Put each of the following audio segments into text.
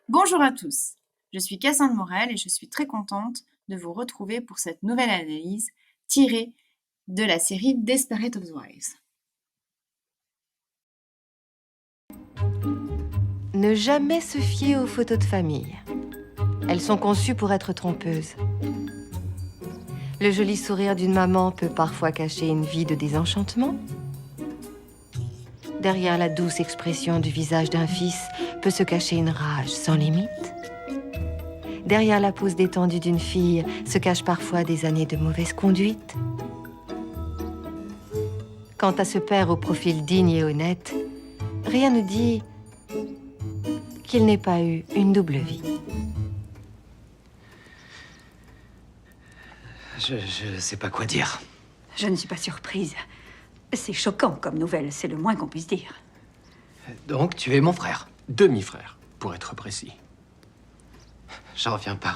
Bonjour à tous, je suis Cassandre Morel et je suis très contente de vous retrouver pour cette nouvelle analyse tirée de la série Desperate Housewives. Ne jamais se fier aux photos de famille. Elles sont conçues pour être trompeuses. Le joli sourire d'une maman peut parfois cacher une vie de désenchantement. Derrière la douce expression du visage d'un fils peut se cacher une rage sans limite. Derrière la pose détendue d'une fille se cachent parfois des années de mauvaise conduite. Quant à ce père au profil digne et honnête, rien ne dit qu'il n'ait pas eu une double vie. Je sais pas quoi dire. Je ne suis pas surprise. C'est choquant comme nouvelle, c'est le moins qu'on puisse dire. Donc, tu es mon frère. Demi-frère, pour être précis. J'en reviens pas.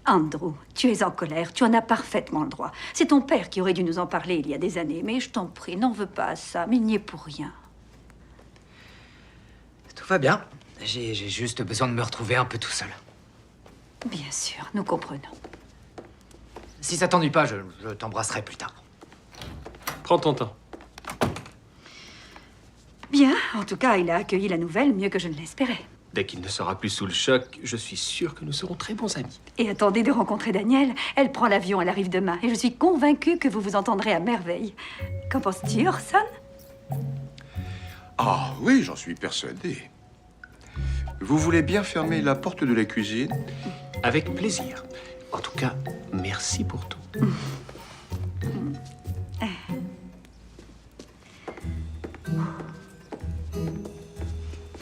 Andrew, tu es en colère, tu en as parfaitement le droit. C'est ton père qui aurait dû nous en parler il y a des années, mais je t'en prie, n'en veux pas à ça, mais il n'y est pour rien. Tout va bien. J'ai juste besoin de me retrouver un peu tout seul. Bien sûr, nous comprenons. Si ça t'ennuie pas, je t'embrasserai plus tard. Prends ton temps. Bien, en tout cas, il a accueilli la nouvelle mieux que je ne l'espérais. Dès qu'il ne sera plus sous le choc, je suis sûr que nous serons très bons amis. Et attendez de rencontrer Danielle. Elle prend l'avion, elle arrive demain, et je suis convaincue que vous vous entendrez à merveille. Qu'en penses-tu, Orson? Ah oui, j'en suis persuadé. Vous voulez bien fermer la porte de la cuisine? Avec plaisir. En tout cas, merci pour tout.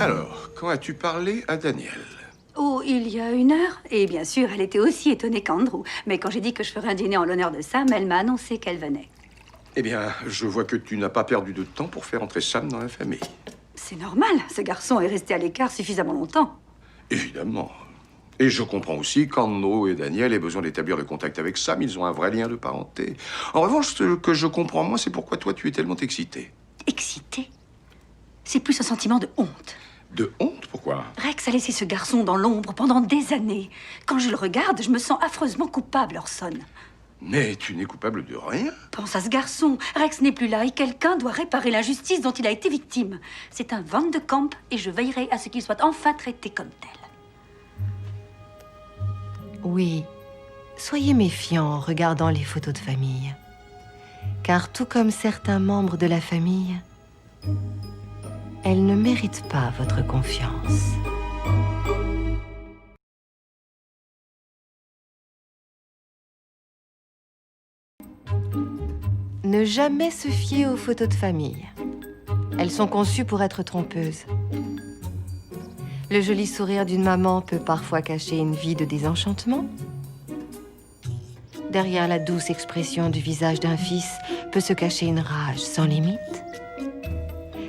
Alors, quand as-tu parlé à Daniel? Oh, il y a 1 heure. Et bien sûr, elle était aussi étonnée qu'Andrew. Mais quand j'ai dit que je ferais un dîner en l'honneur de Sam, elle m'a annoncé qu'elle venait. Eh bien, je vois que tu n'as pas perdu de temps pour faire entrer Sam dans la famille. C'est normal, ce garçon est resté à l'écart suffisamment longtemps. Évidemment. Et je comprends aussi qu'Andrew et Daniel aient besoin d'établir le contact avec Sam. Ils ont un vrai lien de parenté. En revanche, ce que je comprends moins, c'est pourquoi toi, tu es tellement excitée. Excitée? C'est plus un sentiment de honte. De honte? Pourquoi? Rex a laissé ce garçon dans l'ombre pendant des années. Quand je le regarde, je me sens affreusement coupable, Orson. Mais tu n'es coupable de rien. Pense à ce garçon. Rex n'est plus là et quelqu'un doit réparer l'injustice dont il a été victime. C'est un Van de Camp et je veillerai à ce qu'il soit enfin traité comme tel. Oui, soyez méfiants en regardant les photos de famille. Car tout comme certains membres de la famille, elles ne méritent pas votre confiance. Ne jamais se fier aux photos de famille. Elles sont conçues pour être trompeuses. Le joli sourire d'une maman peut parfois cacher une vie de désenchantement. Derrière la douce expression du visage d'un fils peut se cacher une rage sans limite.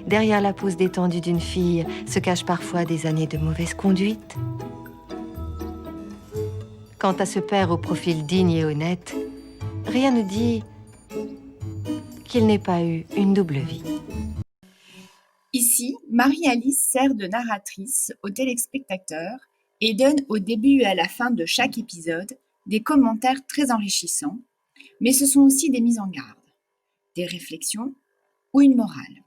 Derrière la pose détendue d'une fille se cachent parfois des années de mauvaise conduite. Quant à ce père au profil digne et honnête, rien ne dit qu'il n'ait pas eu une double vie. Ici, Marie-Alice sert de narratrice aux téléspectateurs et donne au début et à la fin de chaque épisode des commentaires très enrichissants, mais ce sont aussi des mises en garde, des réflexions ou une morale.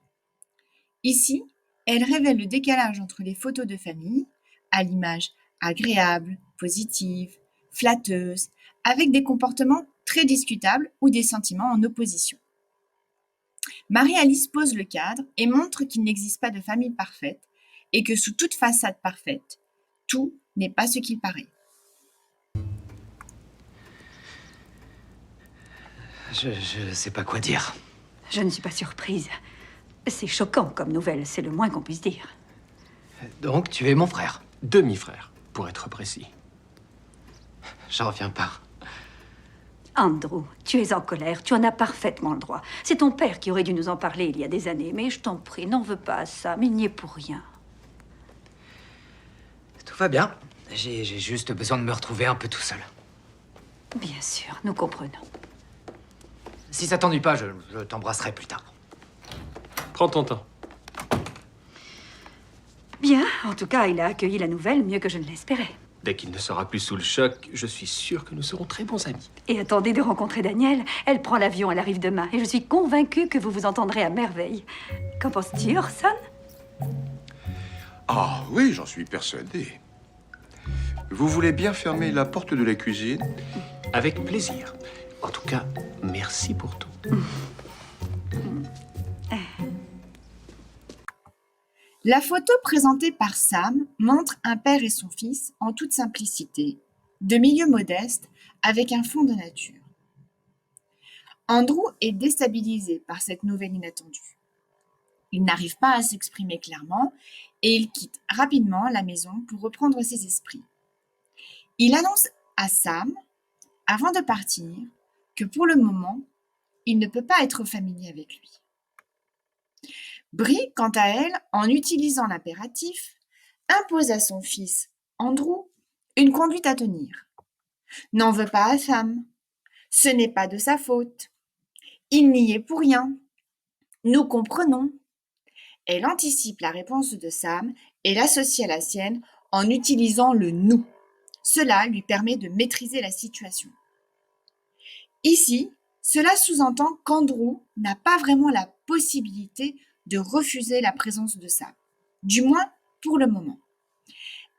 Ici, elle révèle le décalage entre les photos de famille, à l'image agréable, positive, flatteuse, avec des comportements très discutables ou des sentiments en opposition. Marie-Alice pose le cadre et montre qu'il n'existe pas de famille parfaite et que sous toute façade parfaite, tout n'est pas ce qu'il paraît. Je sais pas quoi dire. Je ne suis pas surprise. C'est choquant comme nouvelle, c'est le moins qu'on puisse dire. Donc, tu es mon frère. Demi-frère, pour être précis. J'en reviens pas. Andrew, tu es en colère, tu en as parfaitement le droit. C'est ton père qui aurait dû nous en parler il y a des années, mais je t'en prie, n'en veux pas à ça, mais il n'y est pour rien. Tout va bien. J'ai juste besoin de me retrouver un peu tout seul. Bien sûr, nous comprenons. Si ça t'ennuie pas, je t'embrasserai plus tard. Prends ton temps. Bien, En tout cas, il a accueilli la nouvelle mieux que je ne l'espérais. Dès qu'il ne sera plus sous le choc, je suis sûr que nous serons très bons amis. Et attendez de rencontrer Daniel. Elle prend l'avion, elle arrive demain. Et je suis convaincue que vous vous entendrez à merveille. Qu'en penses-tu, Orson? Ah oui, j'en suis persuadé. Vous voulez bien fermer la porte de la cuisine? Avec plaisir. En tout cas, merci pour tout. La photo présentée par Sam montre un père et son fils en toute simplicité, de milieu modeste, avec un fond de nature. Andrew est déstabilisé par cette nouvelle inattendue. Il n'arrive pas à s'exprimer clairement et il quitte rapidement la maison pour reprendre ses esprits. Il annonce à Sam, avant de partir, que pour le moment, il ne peut pas être familier avec lui. Brie, quant à elle, en utilisant l'impératif, impose à son fils, Andrew, une conduite à tenir. N'en veux pas à Sam. Ce n'est pas de sa faute. Il n'y est pour rien. Nous comprenons. Elle anticipe la réponse de Sam et l'associe à la sienne en utilisant le « nous ». Cela lui permet de maîtriser la situation. Ici, cela sous-entend qu'Andrew n'a pas vraiment la possibilité de refuser la présence de Sam, du moins pour le moment.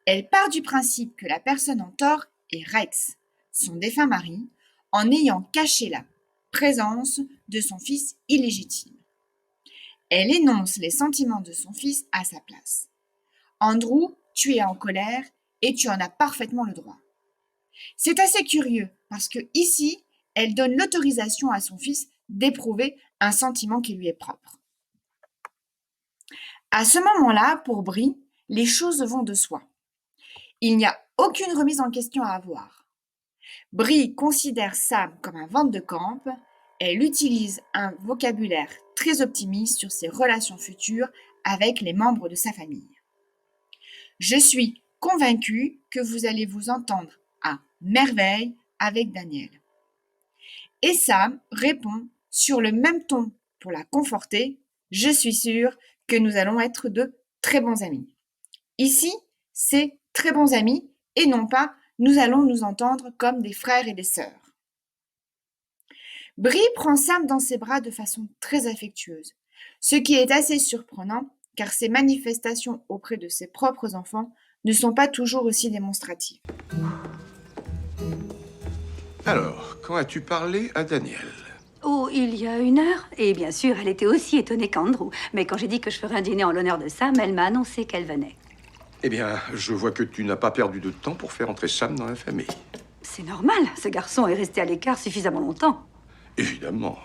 Elle part du principe que la personne en tort est Rex, son défunt mari, en ayant caché la présence de son fils illégitime. Elle énonce les sentiments de son fils à sa place. Andrew, tu es en colère et tu en as parfaitement le droit. C'est assez curieux parce que ici, elle donne l'autorisation à son fils d'éprouver un sentiment qui lui est propre. À ce moment-là, pour Brie, les choses vont de soi. Il n'y a aucune remise en question à avoir. Brie considère Sam comme un vente-de-camp. Elle utilise un vocabulaire très optimiste sur ses relations futures avec les membres de sa famille. Je suis convaincue que vous allez vous entendre à merveille avec Daniel. Et Sam répond sur le même ton pour la conforter. Je suis sûre que nous allons être de très bons amis. Ici, c'est très bons amis et non pas nous allons nous entendre comme des frères et des sœurs. Brie prend Sam dans ses bras de façon très affectueuse, ce qui est assez surprenant car ses manifestations auprès de ses propres enfants ne sont pas toujours aussi démonstratives. Alors, quand as-tu parlé à Daniel? Oh, il y a 1 heure. Et bien sûr, elle était aussi étonnée qu'Andrew. Mais quand j'ai dit que je ferais un dîner en l'honneur de Sam, elle m'a annoncé qu'elle venait. Eh bien, je vois que tu n'as pas perdu de temps pour faire entrer Sam dans la famille. C'est normal, ce garçon est resté à l'écart suffisamment longtemps. Évidemment.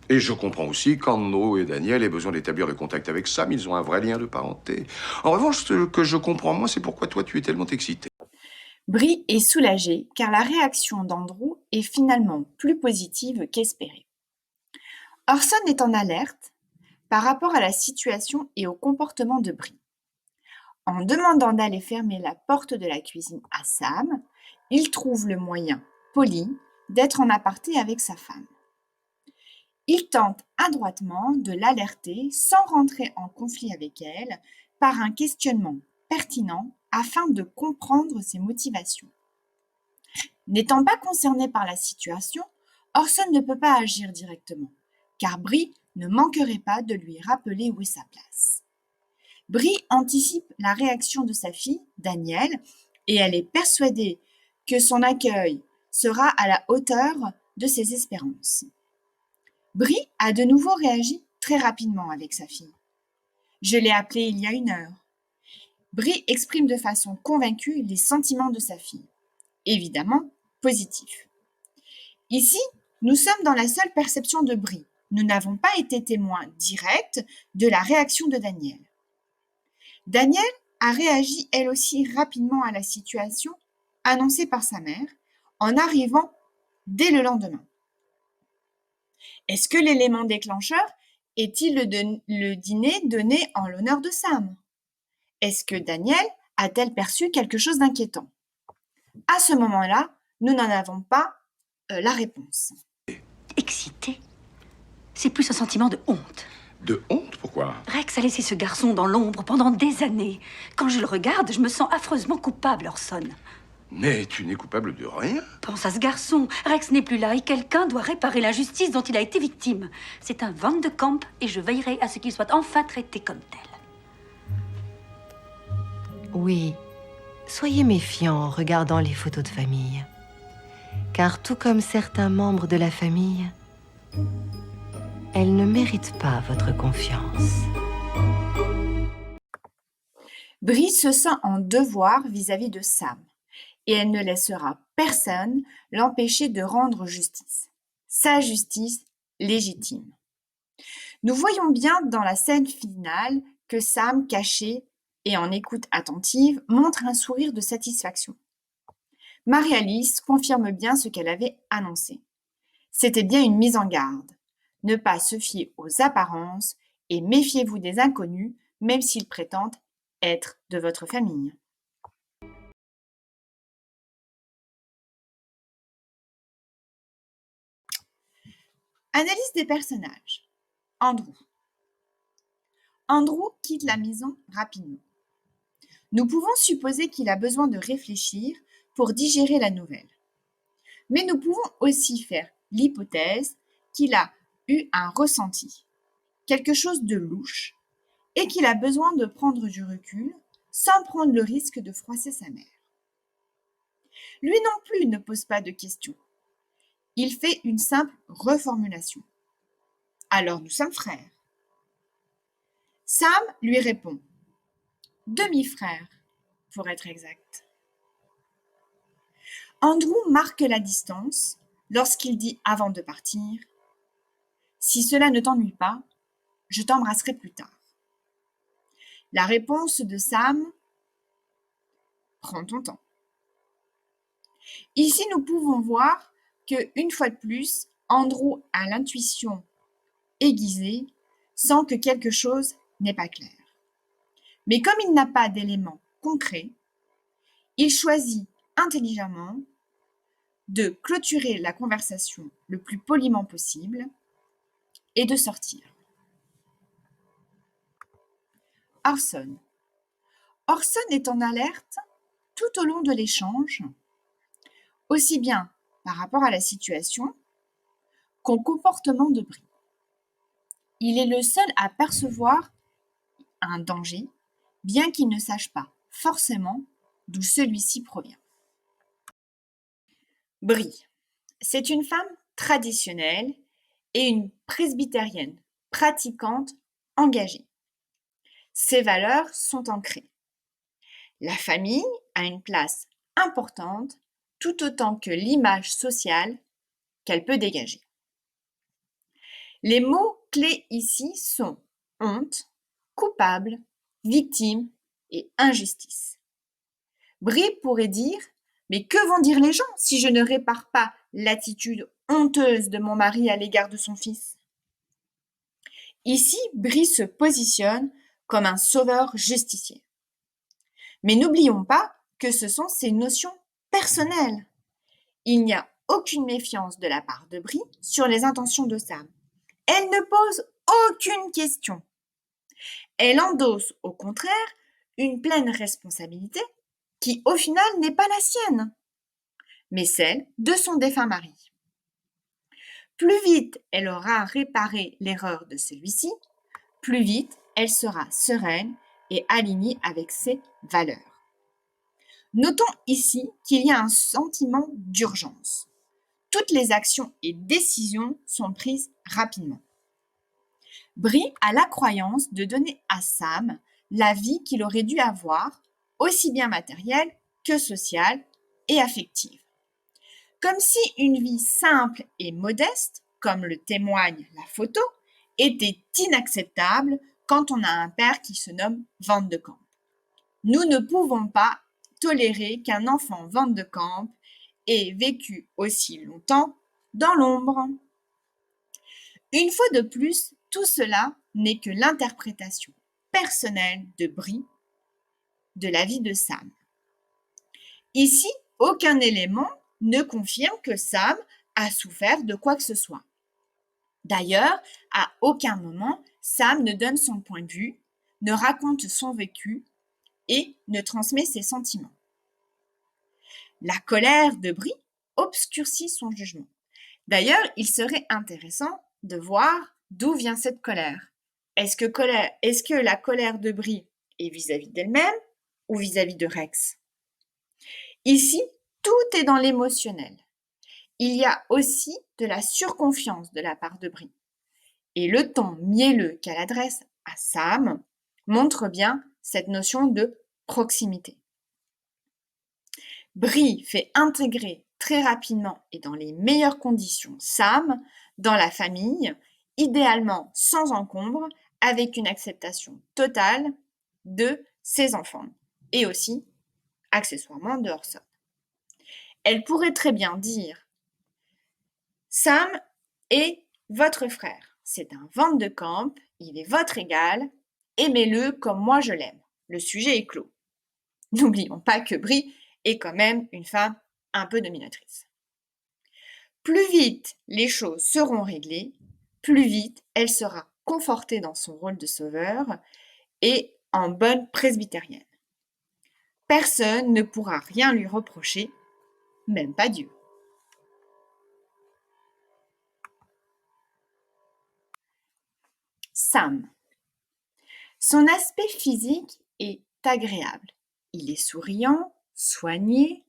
Et je comprends aussi qu'Andrew et Daniel aient besoin d'établir le contact avec Sam. Ils ont un vrai lien de parenté. En revanche, ce que je comprends, moi, c'est pourquoi toi, tu es tellement excité. Brie est soulagée car la réaction d'Andrew est finalement plus positive qu'espérée. Orson est en alerte par rapport à la situation et au comportement de Brie. En demandant d'aller fermer la porte de la cuisine à Sam, il trouve le moyen poli d'être en aparté avec sa femme. Il tente adroitement de l'alerter sans rentrer en conflit avec elle par un questionnement pertinent afin de comprendre ses motivations. N'étant pas concerné par la situation, Orson ne peut pas agir directement, car Brie ne manquerait pas de lui rappeler où est sa place. Brie anticipe la réaction de sa fille, Daniel, et elle est persuadée que son accueil sera à la hauteur de ses espérances. Brie a de nouveau réagi très rapidement avec sa fille. Je l'ai appelée il y a 1 heure. Brie exprime de façon convaincue les sentiments de sa fille, évidemment positifs. Ici, nous sommes dans la seule perception de Brie. Nous n'avons pas été témoins directs de la réaction de Daniel. Daniel a réagi elle aussi rapidement à la situation annoncée par sa mère en arrivant dès le lendemain. Est-ce que l'élément déclencheur est-il le dîner donné en l'honneur de Sam? Est-ce que Daniel a-t-elle perçu quelque chose d'inquiétant? À ce moment-là, nous n'en avons pas la réponse. Excité? C'est plus un sentiment de honte. De honte, pourquoi? Rex a laissé ce garçon dans l'ombre pendant des années. Quand je le regarde, je me sens affreusement coupable, Orson. Mais tu n'es coupable de rien. Pense à ce garçon. Rex n'est plus là et quelqu'un doit réparer l'injustice dont il a été victime. C'est un Van de Kamp et je veillerai à ce qu'il soit enfin traité comme tel. Oui, soyez méfiant en regardant les photos de famille. Car tout comme certains membres de la famille, elles ne méritent pas votre confiance. Bree se sent en devoir vis-à-vis de Sam, et elle ne laissera personne l'empêcher de rendre justice. Sa justice légitime. Nous voyons bien dans la scène finale que Sam, caché et en écoute attentive, montre un sourire de satisfaction. Marie-Alice confirme bien ce qu'elle avait annoncé. C'était bien une mise en garde. Ne pas se fier aux apparences et méfiez-vous des inconnus, même s'ils prétendent être de votre famille. Analyse des personnages. Andrew. Andrew quitte la maison rapidement. Nous pouvons supposer qu'il a besoin de réfléchir pour digérer la nouvelle. Mais nous pouvons aussi faire l'hypothèse qu'il a eu un ressenti, quelque chose de louche, et qu'il a besoin de prendre du recul sans prendre le risque de froisser sa mère. Lui non plus ne pose pas de questions. Il fait une simple reformulation. Alors nous sommes frères. Sam lui répond. Demi-frère, pour être exact. Andrew marque la distance lorsqu'il dit avant de partir « Si cela ne t'ennuie pas, je t'embrasserai plus tard. » La réponse de Sam « Prends ton temps. » Ici, nous pouvons voir que, une fois de plus, Andrew a l'intuition aiguisée sans que quelque chose n'est pas clair. Mais comme il n'a pas d'éléments concrets, il choisit intelligemment de clôturer la conversation le plus poliment possible et de sortir. Orson. Orson est en alerte tout au long de l'échange, aussi bien par rapport à la situation qu'au comportement de Bree. Il est le seul à percevoir un danger, bien qu'il ne sache pas forcément d'où celui-ci provient. Bree, c'est une femme traditionnelle et une presbytérienne pratiquante engagée. Ses valeurs sont ancrées. La famille a une place importante tout autant que l'image sociale qu'elle peut dégager. Les mots clés ici sont honte, coupable, victime et injustice. Bree pourrait dire « Mais que vont dire les gens si je ne répare pas l'attitude honteuse de mon mari à l'égard de son fils ?» Ici, Bree se positionne comme un sauveur justicier. Mais n'oublions pas que ce sont ses notions personnelles. Il n'y a aucune méfiance de la part de Bree sur les intentions de Sam. Elle ne pose aucune question. Elle endosse au contraire une pleine responsabilité qui au final n'est pas la sienne, mais celle de son défunt mari. Plus vite elle aura réparé l'erreur de celui-ci, plus vite elle sera sereine et alignée avec ses valeurs. Notons ici qu'il y a un sentiment d'urgence. Toutes les actions et décisions sont prises rapidement. Bree a la croyance de donner à Sam la vie qu'il aurait dû avoir, aussi bien matérielle que sociale et affective. Comme si une vie simple et modeste, comme le témoigne la photo, était inacceptable quand on a un père qui se nomme Van de Kamp. Nous ne pouvons pas tolérer qu'un enfant Van de Kamp ait vécu aussi longtemps dans l'ombre. Une fois de plus, tout cela n'est que l'interprétation personnelle de Bree de la vie de Sam. Ici, aucun élément ne confirme que Sam a souffert de quoi que ce soit. D'ailleurs, à aucun moment, Sam ne donne son point de vue, ne raconte son vécu et ne transmet ses sentiments. La colère de Brie obscurcit son jugement. D'ailleurs, il serait intéressant de voir d'où vient cette colère. Est-ce que la colère de Brie est vis-à-vis d'elle-même ou vis-à-vis de Rex? Ici, tout est dans l'émotionnel. Il y a aussi de la surconfiance de la part de Brie. Et le ton mielleux qu'elle adresse à Sam montre bien cette notion de proximité. Brie fait intégrer très rapidement et dans les meilleures conditions Sam dans la famille, idéalement sans encombre, avec une acceptation totale de ses enfants et aussi, accessoirement, de Orson. Elle pourrait très bien dire « Sam est votre frère, c'est un vente de camp, il est votre égal, aimez-le comme moi je l'aime. Le sujet est clos. » N'oublions pas que Brie est quand même une femme un peu dominatrice. Plus vite les choses seront réglées, plus vite elle sera confortée dans son rôle de sauveur et en bonne presbytérienne. Personne ne pourra rien lui reprocher, même pas Dieu. Sam. Son aspect physique est agréable. Il est souriant, soigné,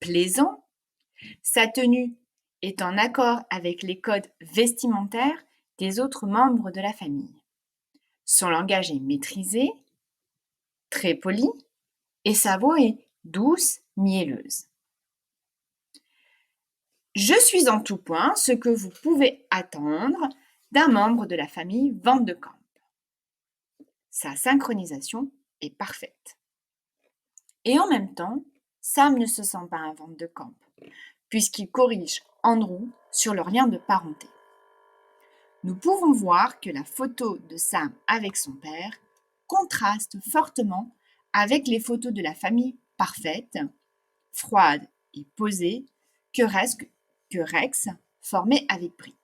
plaisant. Sa tenue est en accord avec les codes vestimentaires des autres membres de la famille. Son langage est maîtrisé, très poli, et sa voix est douce, mielleuse. Je suis en tout point ce que vous pouvez attendre d'un membre de la famille Van de Camp. Sa synchronisation est parfaite. Et en même temps, Sam ne se sent pas un Van de Camp, puisqu'il corrige Andrew sur leur lien de parenté. Nous pouvons voir que la photo de Sam avec son père contraste fortement avec les photos de la famille parfaite, froide et posée que Rex formait avec Brie.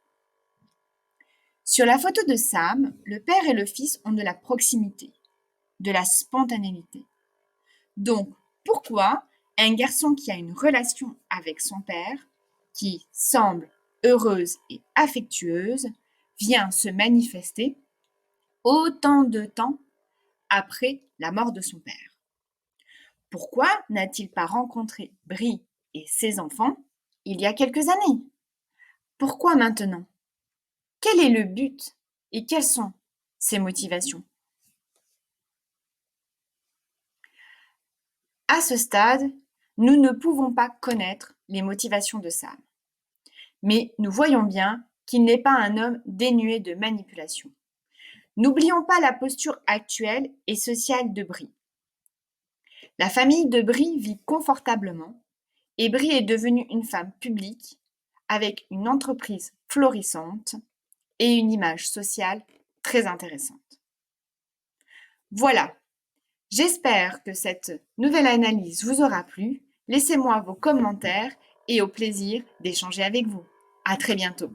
Sur la photo de Sam, le père et le fils ont de la proximité, de la spontanéité. Donc, pourquoi un garçon qui a une relation avec son père, qui semble heureuse et affectueuse, vient se manifester autant de temps après la mort de son père? Pourquoi n'a-t-il pas rencontré Brie et ses enfants il y a quelques années? Pourquoi maintenant? Quel est le but et quelles sont ses motivations? À ce stade, nous ne pouvons pas connaître les motivations de Sam. Mais nous voyons bien qu'il n'est pas un homme dénué de manipulation. N'oublions pas la posture actuelle et sociale de Brie. La famille de Brie vit confortablement et Brie est devenue une femme publique avec une entreprise florissante et une image sociale très intéressante. Voilà, j'espère que cette nouvelle analyse vous aura plu. Laissez-moi vos commentaires et au plaisir d'échanger avec vous. À très bientôt.